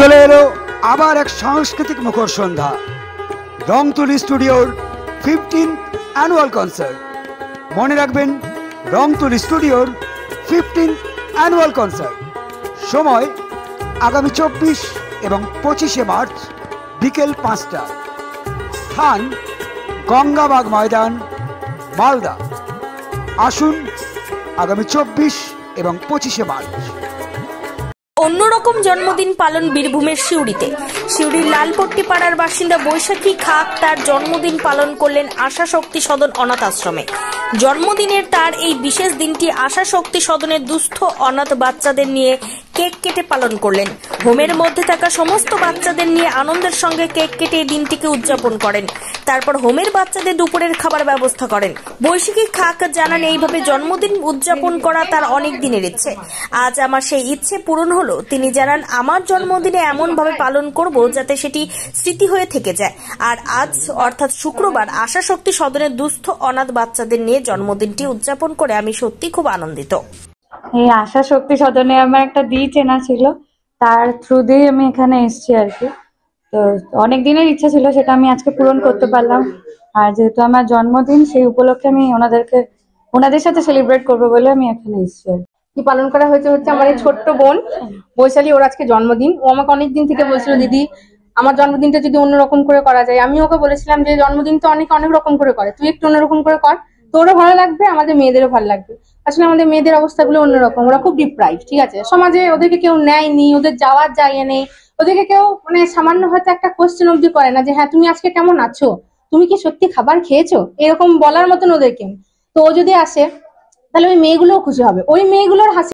চলে এলো আবার এক সাংস্কৃতিক মুখর সন্ধ্যা, রংতুলি স্টুডিওর 15th অ্যানুয়াল কনসার্ট। মনে রাখবেন, রংতুলি স্টুডিওর 15th অ্যানুয়াল কনসার্ট। সময় আগামী 24 এবং 25শে মার্চ বিকেল 5টা। স্থান গঙ্গাবাগ ময়দান, মালদা। আসুন আগামী 24 এবং 25শে মার্চ। অন্যরকম জন্মদিন পালন বীরভূমের সিউড়িতে। সিউড়ির লালপট্টি পাড়ার বাসিন্দা বৈশাখী খাক তার জন্মদিন পালন করলেন আশা শক্তি সদন অনাথ আশ্রমে। জন্মদিনের তার এই বিশেষ দিনটি আশা শক্তি সদনের দুস্থ অনাথ বাচ্চাদের নিয়ে কেক কেটে পালন করলেন। হোমের মধ্যে থাকা সমস্ত বাচ্চাদের নিয়ে আনন্দের সঙ্গে কেক কেটে এই দিনটিকে উদযাপন করেন। তারপর হোমের বাচ্চাদের দুপুরের খাবার ব্যবস্থা করেন। বৈশাখী খাক জানান, এইভাবে জন্মদিন উদযাপন করা তার অনেক দিনের ইচ্ছে। আজ আমার সেই ইচ্ছে পূরণ হলো। তিনি জানান, আমার জন্মদিনে এমন ভাবে পালন করব যাতে সেটি স্মৃতি হয়ে থেকে যায়। আর আজ অর্থাৎ শুক্রবার আশা শক্তি সদনের দুস্থ অনাথ বাচ্চাদের নিয়ে জন্মদিনটি উদযাপন করে আমি সত্যি খুব আনন্দিত। এই আশা শক্তি সদনে আমার একটা দি চেনা ছিল, তার থ্রু দিয়ে আমি এখানে এসেছি আর কি। তো অনেক দিনের ইচ্ছা ছিল, সেটা আমি আজকে পূরণ করতে পারলাম। আর যেহেতু আমার জন্মদিন, সেই উপলক্ষে আমি ওনাদের সাথে সেলিব্রেট করবো বলে আমি এখানে এসেছি। কি পালন করা হয়েছে আমার এই ছোট্ট বোন বৈশালী, ওর আজকে জন্মদিন। ও আমাকে অনেকদিন থেকে বলছিল, দিদি আমার জন্মদিনটা যদি অন্যরকম করে করা যায়। আমি ওকে বলেছিলাম যে জন্মদিন তো অনেক রকম করে করে, তুই একটু অন্যরকম করে কর, তোরও ভালো লাগবে, আমাদের মেয়েদেরও ভালো লাগবে। আসলে আমাদের মেয়েদের অবস্থাগুলো অন্যরকম, ওরা খুব ডিপ্রাইভ, ঠিক আছে। সমাজে ওদেরকে কেউ নেয়নি, ওদের যাওয়ার জায়গা নেই, ওদেরকে কেউ সামান্য হয়তো একটা কোশ্চেন অব্দি করে না যে হ্যাঁ তুমি আজকে কেমন আছো, তুমি কি সত্যি খাবার খেয়েছো, এরকম বলার মতন ওদেরকে। তো ও যদি আসে তাহলে ওই মেয়েগুলোও খুশি হবে, ওই মেয়েগুলোর হাসি